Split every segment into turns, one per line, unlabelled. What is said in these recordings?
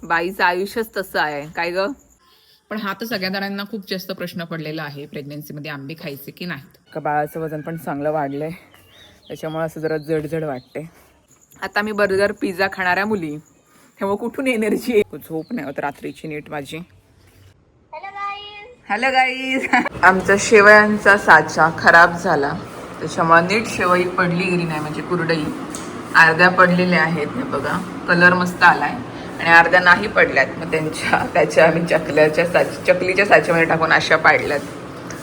बाईचं आयुष्यच तसं आहे काय ग. पण हा तर सगळ्या जणांना खूप जास्त प्रश्न पडलेला आहे प्रेग्नन्सीमध्ये आंबे खायचे की नाहीत. का बाळाचं वजन पण चांगलं वाढलंय त्याच्यामुळे असं जरा जड वाटते. आता मी बर्गर पिझ्झा खाणाऱ्या मुली तेव्हा कुठून एनर्जी आहे. झोप नाही होत रात्रीची नीट माझी. Hello guys. आमचा शेवयांचा साचा खराब झाला त्याच्यामुळे नीट शेवई पडली गेली नाही. म्हणजे कुरडई अर्ध्या पडलेल्या आहेत हे बघा. कलर मस्त आलाय आणि अर्ध्या नाही पडल्यात. मग त्याच्या आम्ही चकलीच्या साच्यामध्ये टाकून अशा पाडल्यात.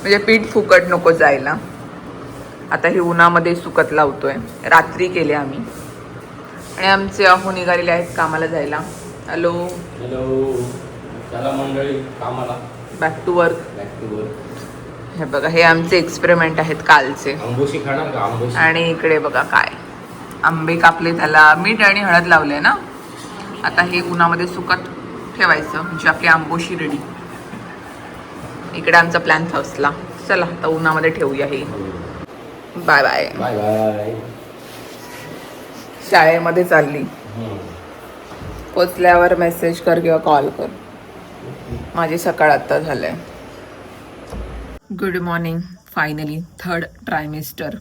म्हणजे पीठ फुकट नको जायला. आता हे उन्हामध्ये सुकत लावतोय. रात्री केले आम्ही. आणि आमचे अहो निघालेले आहेत कामाला जायला. Hello
hello. चला मंडळी कामाला.
Back to work. हे बघा हे आमचे एक्सपेरिमेंट आहेत कालचे.
आंबोशी खाणार का आंबोशी?
आणि इकडे बघा काय आंबे कापले त्याला मीठ आणि हळद लावले ना. आता हे उन्हामध्ये सुकत ठेवायचं म्हणजे आपली आंबोशी रेडी. इकडे आमचा प्लॅन फसला. चला आता उन्हामध्ये ठेवूया हे. Bye bye.
Bye bye.
शाळेमध्ये चालली. पोचल्यावर मेसेज कर किंवा कॉल कर. माझी सकाळ आता झालंय. Good morning. फायनली 3rd ट्रायमिस्टर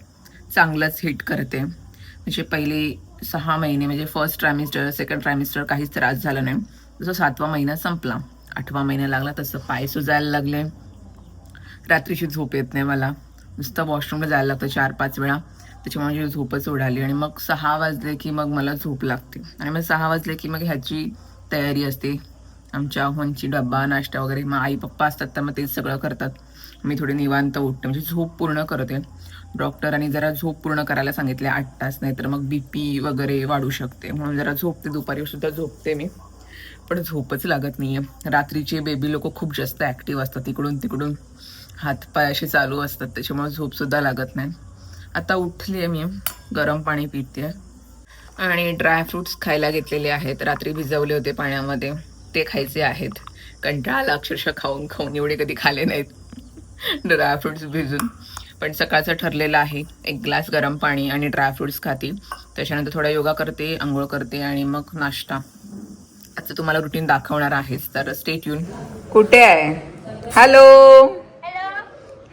चांगलंच हिट करते. म्हणजे पहिले 6 महिने म्हणजे फर्स्ट ट्रायमिस्टर 2nd ट्रायमिस्टर काहीच त्रास झाला नाही. जसं 7वा महिना संपला 8वा महिना लागला तसं पाय सुजायला लागले. रात्रीची झोप येत नाही मला. नुसतं वॉशरूमला जायला लागतं 4-5 वेळा. त्याच्यामुळे माझी झोपच उडाली. आणि मग 6 वाजले की मग मला झोप लागते. आणि मग 6 वाजले की मग ह्याची तयारी असते. आमच्या आव्हानची डब्बा नाश्ता वगैरे. मग आई पप्पा असतात तर मग तेच सगळं करतात. मी थोडी निवांत उठते म्हणजे झोप पूर्ण करते. डॉक्टरांनी जरा झोप पूर्ण करायला सांगितले 8 तास. नाही तर मग BP वगैरे वाढू शकते म्हणून जरा झोपते. दुपारी सुद्धा झोपते मी. पण झोपच लागत नाही आहे. रात्रीचे बेबी लोक खूप जास्त ॲक्टिव्ह असतात. इकडून तिकडून हातपाय असे चालू असतात त्याच्यामुळे झोपसुद्धा लागत नाही. आता उठली आहे मी. गरम पाणी पिते आणि ड्रायफ्रूट्स खायला घेतलेले आहेत. रात्री भिजवले होते पाण्यामध्ये ते खायचे आहेत. कंटाळा अक्षरशः खाऊन खाऊन. एवढे कधी खाले नाहीत ड्रायफ्रूट्स भिजून. पण सकाळचं ठरलेलं आहे 1 ग्लास गरम पाणी आणि ड्रायफ्रूट्स खाते. त्याच्यानंतर थोडा योगा करते, आंघोळ करते आणि मग नाश्ता. आजचं तुम्हाला रुटीन दाखवणार आहेच तर स्टे ट्यून. कुठे आहे? Hello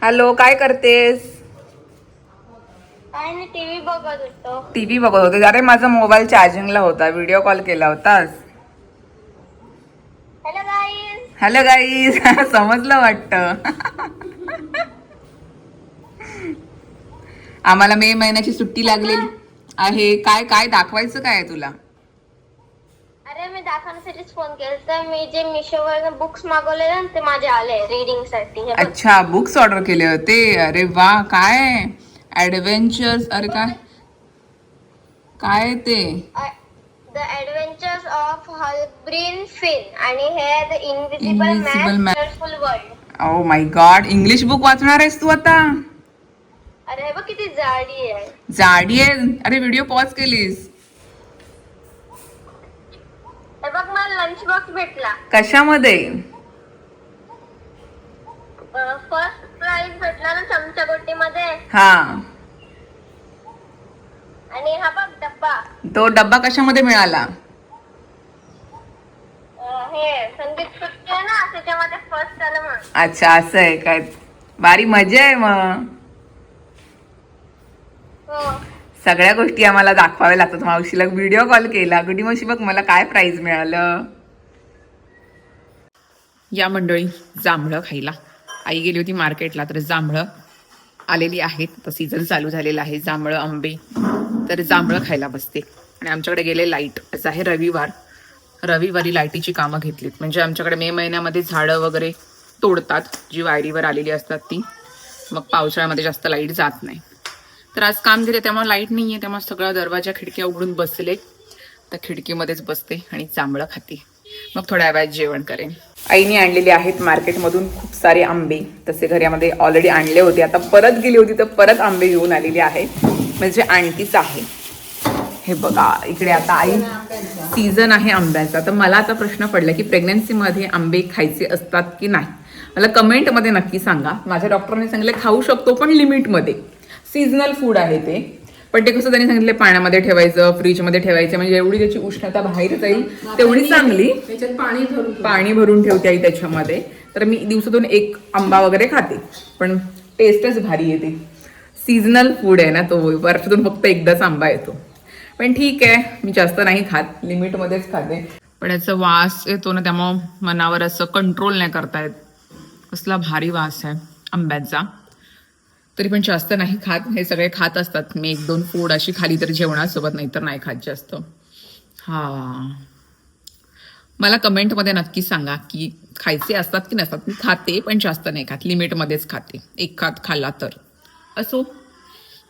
hello. काय करतेस?
टीव्ही बघत होतो.
टीव्ही बघत होते. अरे माझा मोबाईल चार्जिंगला होता. व्हिडिओ कॉल केला होतास.
Hello guys.
Hello guys. समजलं वाटतं. आम्हाला मे महिन्याची सुट्टी लागलेली आहे. काय काय दाखवायचं काय आहे तुला?
अरे मी दाखवण्यासाठीच फोन केला. मी जे मिशोवर बुक्स मागवले ना ते माझे आले रीडिंग साठी.
अच्छा बुक्स ऑर्डर केले होते. अरे वा. काय ॲडव्हेंचर्स. अरे काय काय ते?
द ॲडव्हेंचर्स ऑफ हलब्रिन फिन आणि हे the
Invisible
invisible
Man.
Wonderful world.
Oh my God. English book वाचणार आहेस तू आता?
अरे हे बघ किती जाडी आहे.
जाडी आहे. अरे व्हिडिओ पॉज केलीस?
हे बघ मला लंच बॉक्स भेटला.
कशामध्ये?
फर्स्ट प्राइज भेटला ना चमचागोटी मध्ये.
हा.
आणि हा बघ डब्बा.
तो डब्बा कशामध्ये मिळाला?
हे संगीत सुट्टी आहे ना त्याच्यामध्ये फर्स्ट आलं म्हणून.
अच्छा असं आहे काय. भारी मजा आहे मग.
हो.
सगळ्या गोष्टी आम्हाला दाखवाव्या लागतात. मावशीला व्हिडिओ कॉल केला. गुडी मावशी बघ मला काय प्राइज मिळालं. या मंडळी जांभळं खायला आई गेली होती मार्केटला. तर जांभळं आलेली आहेत. तर सीझन चालू झालेला आहे जांभळं आंबे. तर जांभळं खायला बसते. आणि आमच्याकडे गेले लाईट. आज आहे रविवार. रविवारी लाईटीची कामं घेतलीत. म्हणजे आमच्याकडे मे महिन्यामध्ये झाडं वगैरे तोडतात जी वायरीवर आलेली असतात ती. मग पावसाळ्यामध्ये जास्त लाईट जात नाही. तर आज काम घेते त्यामुळे लाईट नाही आहे. त्यामुळे सगळं दरवाजा खिडक्या उघडून बसले. तर खिडकीमध्येच बसते आणि जांभळं खाते. मग थोड्या वेळात जेवण करेन. आईने आणलेले आहेत मार्केटमधून खूप सारे आंबे. तसे घरामध्ये ऑलरेडी आणले होते. आता परत गेली होती तर परत आंबे घेऊन आलेले आहे. म्हणजे आणतीच आहे. हे बघा इकडे आता आई सीझन आहे आंब्याचा. तर मला आता प्रश्न पडला की प्रेग्नन्सीमध्ये आंबे खायचे असतात की नाही. मला कमेंटमध्ये नक्की सांगा. माझ्या डॉक्टरने सांगितलं खाऊ शकतो पण लिमिटमध्ये. सीझनल फूड आहे ते. पण ते कसं त्यांनी सांगितलं पाण्यामध्ये ठेवायचं, फ्रीजमध्ये ठेवायचं, म्हणजे एवढी त्याची उष्णता बाहेर जाईल तेवढी चांगली.
त्याच्यात
पाणी भरून ठेवते आई त्याच्यामध्ये. तर मी दिवसातून 1 आंबा वगैरे खाते, पण टेस्टच भारी येते. सीझनल फूड आहे ना तो, वर्षातून फक्त एकदाच आंबा येतो. पण ठीक आहे, मी जास्त नाही खात, लिमिटमध्येच खाते. पण याचा वास येतो ना, त्यामुळं मनावर असं कंट्रोल नाही करता येत. कसला भारी वास आहे आंब्याचा. तरी पण जास्त नाही खात, हे सगळे खात असतात. मी 1-2 फूड अशी खाली तर जेवणासोबत, नाही तर नाही खात जास्त. हा, मला कमेंटमध्ये नक्की सांगा की खायचे असतात की नसतात. मी खाते पण जास्त नाही खात, लिमिटमध्येच खाते. 1 खात खाल्ला तर असो.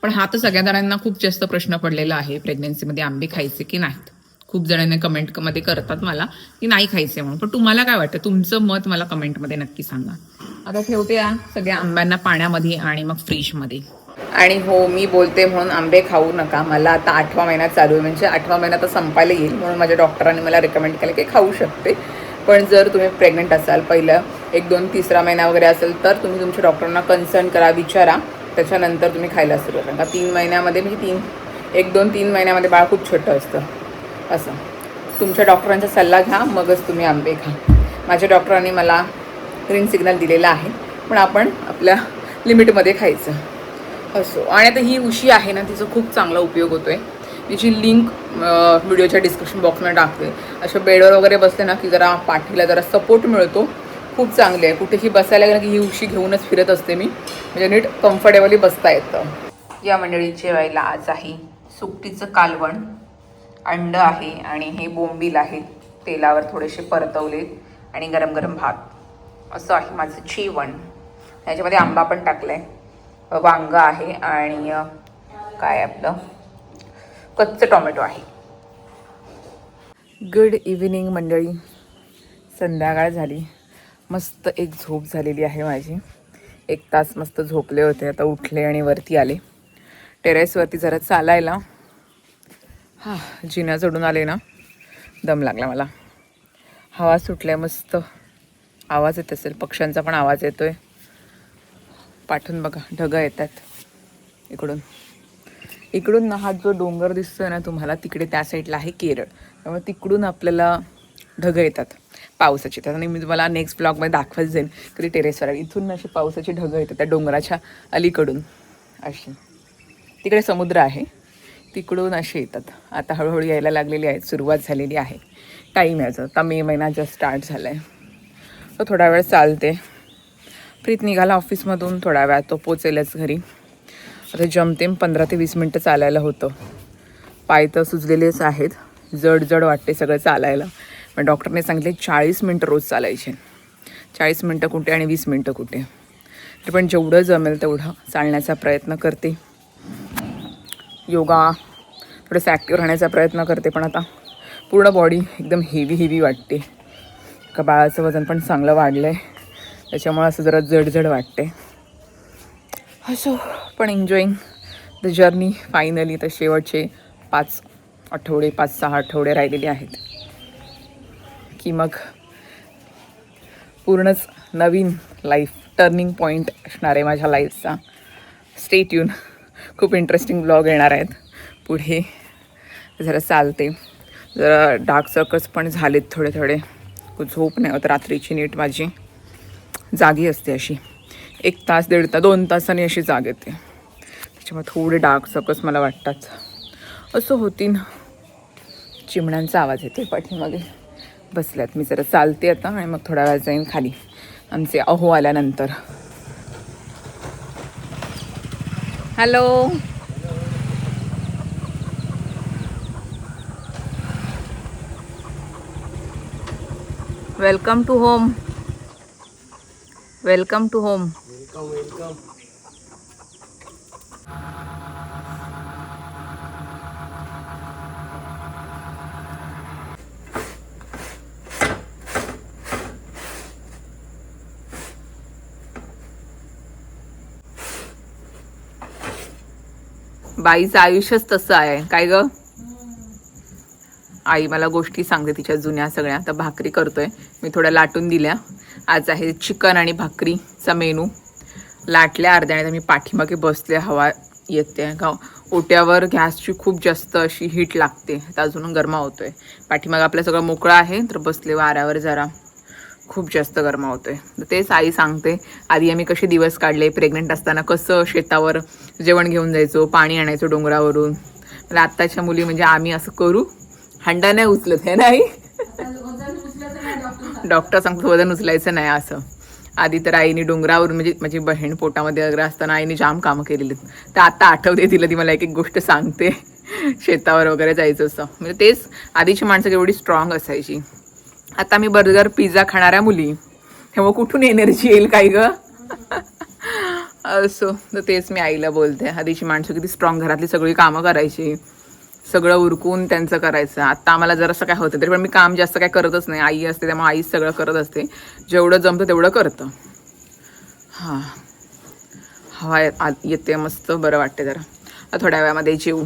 पण हा तर सगळ्या जणांना खूप जास्त प्रश्न पडलेला आहे, प्रेग्नन्सीमध्ये आंबे खायचे की नाहीत. खूप जणांनी कमेंटमध्ये करतात मला की नाही खायचे म्हणून. पण तुम्हाला काय वाटतं, तुमचं मत मला कमेंटमध्ये नक्की सांगा. आता ठेवते या सगळ्या आंब्यांना पाण्यामध्ये आणि मग फ्रीजमध्ये. आणि हो, मी बोलते म्हणून आंबे खाऊ नका. मला आता 8वा महिना चालू आहे, म्हणजे 8वा महिना तर संपायला येईल, म्हणून माझ्या डॉक्टरांनी मला रेकमेंड केलं की खाऊ शकते. पण जर तुम्ही प्रेग्नंट असाल, पहिलं 1, 2, 3रा महिना वगैरे असेल, तर तुम्ही तुमच्या डॉक्टरांना कन्सल्ट करा, विचारा. त्याच्यानंतर तुम्ही खायला सुरू करा. 3 महिन्यामध्ये म्हणजे 1, 2, 3 महिन्यामध्ये बाळ खूप छोटं असतं. असं तुमच्या डॉक्टरांचा सल्ला घ्या, मगच तुम्ही आंबे खा. माझ्या डॉक्टरांनी मला ग्रीन सिग्नल दिलेला आहे, पण आपण आपल्या लिमिटमध्ये खायचं. असो. आणि आता ही उशी आहे ना, तिचा खूप चांगला उपयोग होतो आहे. तिची लिंक व्हिडिओच्या डिस्क्रिप्शन बॉक्समध्ये टाकते. अशा बेडवर वगैरे बसले ना की जरा पाठीला जरा सपोर्ट मिळतो. खूप चांगली आहे. कुठेही बसायला गेलं की ही उशी घेऊनच फिरत असते मी, म्हणजे नीट कम्फर्टेबली बसता येतं. या मंडळीच्या वेळेला आज आहे सुकटीचं कालवण, अंड आहे आणि हे बोंबील आहेत, तेलावर थोडेसे परतवलेत, आणि गरम गरम भात. असं आहे माझं जेवण. ह्याच्यामध्ये आंबा पण टाकला आहे, वांग आहे, आणि काय आपलं कच्चं टोमॅटो आहे. गुड इव्हिनिंग मंडळी. संध्याकाळ झाली, मस्त एक झोप झालेली आहे माझी. 1 तास मस्त झोपले होते. आता उठले आणि वरती आले टेरेसवरती जरा चालायला. जिन्या चढून आले ना, दम लागला मला. हवा सुटल्या, मस्त आवाज येत असेल, पक्ष्यांचा पण आवाज येतोय. पाठून बघा ढगं येतात इकडून ना. हा जो डोंगर दिसतोय ना तुम्हाला, तिकडे त्या साईडला आहे केरळ, त्यामुळे तिकडून आपल्याला ढगं येतात पावसाची. त्याने मी तुम्हाला नेक्स्ट ब्लॉगमध्ये दाखवत जाईल कधी टेरेसवर. इथून अशी पावसाची ढगं येतात त्या डोंगराच्या अलीकडून अशी. तिकडे समुद्र आहे, तिकडून असे येतात. आता हळूहळू यायला लागलेली आहेत, सुरुवात झालेली आहे. टाईम यायचा आता, मे महिना जस्ट स्टार्ट झाला आहे. तो थोडा वेळ चालते. प्रीत निघाला ऑफिसमधून, थोडा वेळात तो पोचेलच घरी. आता जमतेम 15 ते 20 मिनटं चालायला होतं. पाय तर सुजलेलेच आहेत, जड जड वाटते सगळं चालायला. पण डॉक्टरने सांगितले 40 मिनटं रोज चालायचे. 40 मिनटं कुठे आणि 20 मिनटं कुठे. तर पण जेवढं जमेल तेवढं चालण्याचा प्रयत्न करते. योगा, थोडंसं ॲक्टिव्ह राहण्याचा प्रयत्न करते. पण आता पूर्ण बॉडी एकदम हेवी वाटते. का बाळाचं वजन पण चांगलं वाढलं आहे, त्याच्यामुळे असं जरा जड वाटते. असो, पण एन्जॉईंग द जर्नी. फायनली तर शेवटचे 5-6 आठवडे राहिलेले आहेत की मग पूर्णच नवीन लाईफ टर्निंग पॉईंट असणार आहे माझ्या लाईफचा. स्टे ट्यून, खूप इंटरेस्टिंग ब्लॉग येणार आहेत पुढे. जरा चालते, जरा डार्क सर्कल्स पण झालेत थोडे. झोप नाही होत रात्रीची नीट. माझी जागी असते अशी 1 तास 1.5 तास 2 तासांनी अशी जाग येते, त्याच्यामुळे थोडे डार्क सर्कल्स मला वाटतात. असं होतीन. चिमण्यांचा आवाज येते पाठीमागे, बसल्यात. मी जरा चालते आता, आणि मग थोडा वेळ जाईन खाली आमचे अहो आल्यानंतर. Hello, welcome to home. Welcome to home.
Welcome.
बाईचं आयुष्यच तसं आहे काय ग. आई मला गोष्टी सांगते तिच्या जुन्या सगळ्या. तर भाकरी करतोय मी, थोड्या लाटून दिल्या. आज आहे चिकन आणि भाकरीचा मेनू. लाटल्या अर्ध्याने, तर मी पाठीमागे बसले हवा येते का ओट्यावर गॅसची खूप जास्त अशी हीट लागते, तर अजून गरमा होतोय. पाठीमाग आपलं सगळं मोकळं आहे, तर बसले वाऱ्यावर जरा खूप जास्त गरमा होतोय. तर तेच आई सांगते, आधी आम्ही कसे दिवस काढले प्रेग्नंट असताना, कसं शेतावर जेवण घेऊन जायचो, पाणी आणायचो डोंगरावरून. मला आत्ताच्या मुली म्हणजे आम्ही असं करू, हंडा नाही उचलत आहे नाही, डॉक्टर सांगतो वजन उचलायचं नाही असं. आधी तर आईने डोंगरावरून म्हणजे माझी बहीण पोटामध्ये वगैरे असताना आईने जाम कामं केलेली. तर आता आठवते तिला, ती मला एक एक गोष्ट सांगते शेतावर वगैरे जायचं असं. म्हणजे तेच आधीची माणसं एवढी स्ट्रॉंग असायची. आता मी बर्गर पिझ्झा खाणाऱ्या मुली, तेव्हा कुठून एनर्जी येईल काय ग असो. तर तेच मी आईला बोलते, आधीची माणसं किती स्ट्रॉंग, घरातली सगळी कामं करायची, सगळं उरकून त्यांचं करायचं. आता आम्हाला जरासं काय होतं तरी पण मी काम जास्त काय करतच नाही, आई असते त्यामुळे आईच सगळं करत असते, जेवढं जमतं तेवढं करतं. हां, हवा येते मस्त, बरं वाटते जरा. थोड्या वेळामध्ये जेवू.